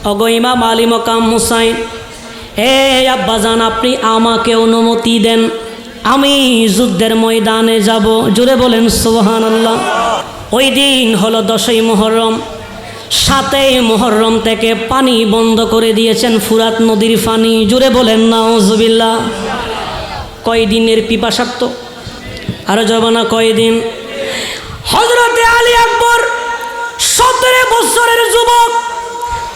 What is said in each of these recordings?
ওগো ইমাম আলী মকাম হুসাইন, হে আব্বাজান, আপনি আমাকে অনুমতি দেন, আমি যুদ্ধের ময়দানে যাব। জোরে বলেন সুবহানাল্লাহ। ওই দিন হলো 10ই মুহররম। 7ই মুহররম থেকে পানি বন্ধ করে দিয়েছেন, ফুরাত নদীর পানি। জোরে বলেন নাউজুবিল্লাহ। কয়দিনের পিপাসার্থ? আরো যাব না, কয়দিন? হযরতে আলী আকবর 17 বছরের যুবক,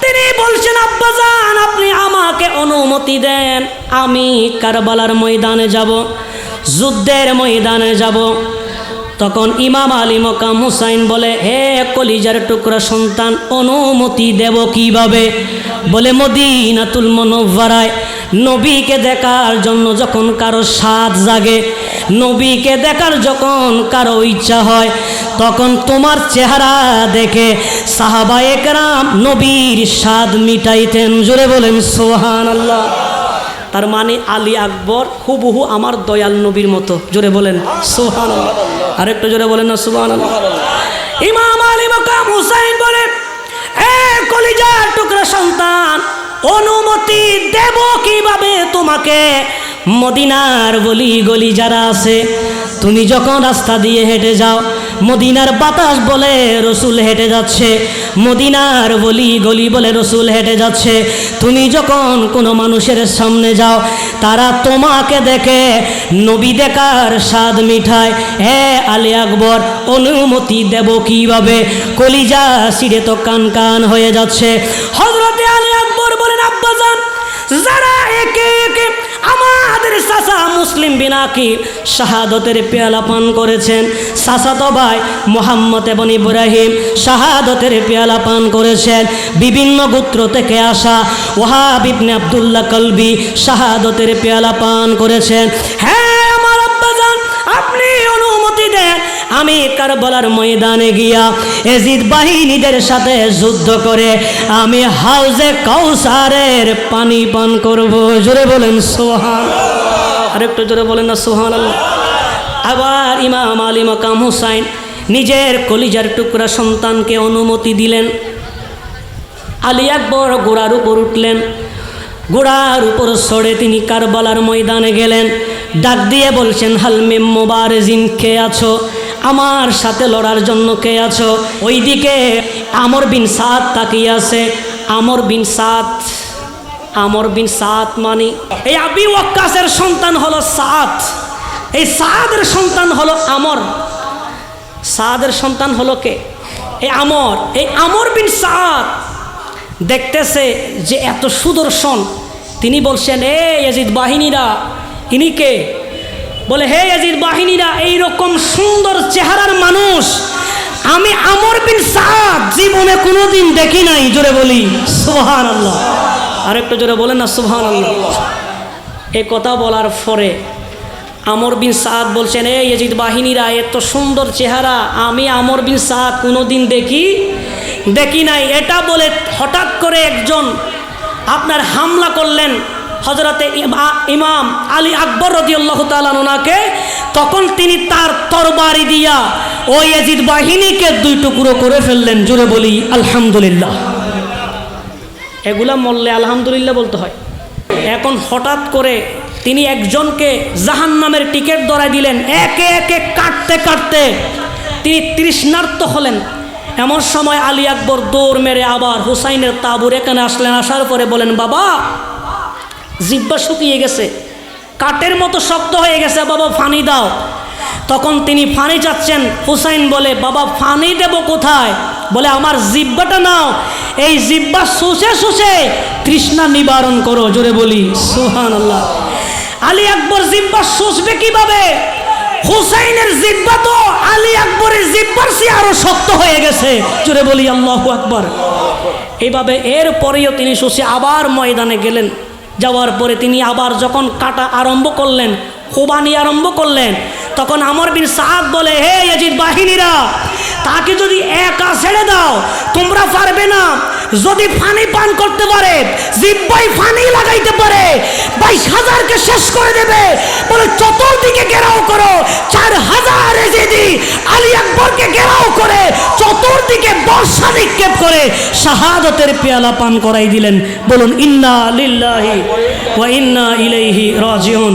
তিনি বলছেন আব্বাজান আপনি আমাকে অনুমতি দেন, আমি কারবালার ময়দানে যাব, যুদ্ধের ময়দানে যাব। তখন ইমাম আলী মকাম হুসাইন বলে, হে কলিজার টুকরা সন্তান, অনুমতি দেব কিভাবে? বলে মদিনাতুল মুনাওয়ারায় নবীকে দেখার জন্য যখন কারো স্বাদ জাগে, নবীকে দেখার যখন কারো ইচ্ছা হয়, তখন তোমার চেহারা দেখে সাহাবায়ে কেরাম নবীর স্বাদ মিটাইতেন। জোরে বলেন সুবহানাল্লাহ। তার মানে আলী আকবর হুবহু আমার দয়াল নবীর মতো। জোরে বলেন সুবহানাল্লাহ। আরেকটু জোরে বলেন না সুবহানাল্লাহ। ইমাম আলী মকাম হুসাইন বলে, এ কলিজার টুকরা সন্তান, অনুমতি দেব কিভাবে তোমাকে? মদিনার গলি গলি যারা আছে, তুমি যখন রাস্তা দিয়ে হেঁটে যাও, মদিনার বাতাস বলে রসুল হেঁটে যাচ্ছে, মদিনার গলি গলি বলে রসুল হেঁটে যাচ্ছে। তুমি যখন কোনো মানুষের সামনে যাও, তারা তোমাকে দেখে নবী দেখার স্বাদ মিঠায়। হে আলী আকবর, অনুমতি দেব কিভাবে? কলিজা সিঁড়ে তো কান কান হয়ে যাচ্ছে। হযরতে আলী আকবর বলেন, আব্বাজান, যারা একে একে আমাদের চাচা মুসলিম বিন আকিল শাহাদতের পেয়ালা পান করেছেন, চাচাতো ভাই মুহাম্মদ ইবনে ইব্রাহিম শাহাদতের পেয়ালা পান করেছেন, বিভিন্ন গোত্র থেকে আসা ওয়াহাব ইবনে আব্দুল্লাহ কলবি শাহাদতের পেয়ালা পান করেছেন। হ্যাঁ আমার আব্বাজান, আপনি অনুমতি দেন, আমি কারবালার ময়দানে গিয়া এজিদ বাহিনীদের সাথে যুদ্ধ করে আমি হাউজে কাউসারের পানি পান করব। জোরে বলেন সুবহানাল্লাহ। আরেকটু জোরে বলেন না সুবহানাল্লাহ। আবার ইমাম আলী মকাম হুসাইন নিজের কলিজার টুকরা সন্তানকে অনুমতি দিলেন। আলী আকবর ঘোড়ার উপর উঠলেন, ঘোড়ার উপর চড়ে তিনি কারবালার ময়দানে গেলেন। ডাক দিয়ে বলছেন, হাল মিন মুবারিজিন, কে আছো আমার সাথে লড়ার জন্য, কে আছো? ওইদিকে আমর বিন সাদ তাকিয়ে আছে। আমর বিন সাদ, আমর বিন সাদ মানে এই আবি ওয়াক্কাসের সন্তান হলো সাদ, এই সাদের সন্তান হলো আমর। সাদের সন্তান হলো কে? এই আমর। এই আমর বিন সাদ দেখতেছে যে এত সুদর্শন, তিনি বলছেন, এ ইয়াজিদ বাহিনীরা, ইনি কে? বলে, হে ইয়াজিদ বাহিনীরা, এইরকম সুন্দর চেহারার মানুষ আমি আমর বিন সাদ জীবনে কোনোদিন দেখি নাই। জোরে বলি সুবহানাল্লাহ। আরেকটু জোরে বলেন না সুবহানাল্লাহ। এই কথা বলার পরে আমর বিন সাদ বলছেন, এ ইয়াজিদ বাহিনীরা, এত সুন্দর চেহারা আমি আমর বিন সাদ কোনোদিন দেখি নাই। এটা বলে হঠাৎ করে একজন আপনার হামলা করলেন হযরতে ইমাম আলী আকবর রাদিয়াল্লাহু তাআলা ওনাকে। তখন তিনি তার তরবারি দিয়া ওই ইয়াজিদ বাহিনীকে 2 টুকরো করে ফেললেন। জোরে বলি আলহামদুলিল্লাহ। এগুলা মরলে আলহামদুলিল্লাহ বলতে হয়। এখন হঠাৎ করে তিনি একজনকে জাহান্নামের টিকিট ধরাই দিলেন। একে একে কাটতে কাটতে তিনি তৃষ্ণার্ত হলেন। এমন সময় আলী আকবর দৌড় মেরে আবার হুসাইনের তাঁবুর এখানে আসলেন। আসার পরে বলেন, বাবা, জিহ্বা শুকিয়ে গেছে, কাঠের মতো শক্ত হয়ে গেছে, বাবা পানি দাও। তখন তিনি পানি চাচ্ছেন। হুসাইন বলে, বাবা পানি দেব কোথায়? বলে, আমার জিহ্বাটা নাও, এই জিহ্বা শুষে শুষে তৃষ্ণা নিবারণ করো। জোরে বলি সুবহানাল্লাহ। আলী আকবর জিহ্বা শুষবে কিভাবে? হুসাইনের জিহ্বা তো আলী আকবরের জিহ্বার চেয়ে আরো শক্ত হয়ে গেছে। জোরে বলি আল্লাহু আকবার। এইভাবে এরপরেও তিনি শুষে আবার ময়দানে গেলেন। যাওয়ার পরে তিনি আবার যখন কাটা আরম্ভ করলেন, কোবানি আরম্ভ করলেন, তখন আমর বিন সাদ বলে, হে ইয়াজিদ বাহিনীরা, তাকে যদি একা ছেড়ে দাও তোমরা পারবে না, যদি পানি পান করতে পারে, জিহ্বায় পানি লাগাইতে পারে, 22,000কে শেষ করে দেবে। বলে চতুর্দিকে ঘেরাও করো, 4,000 এজিদি আলী আকবরকে ঘেরাও করে চতুর্দিকে বর্ষা নিক্ষেপ করে শাহাদতের পেয়ালা পান করাই দিলেন। বলুন ইন্না লিল্লাহি ওয়া ইন্না ইলাইহি রাজিউন।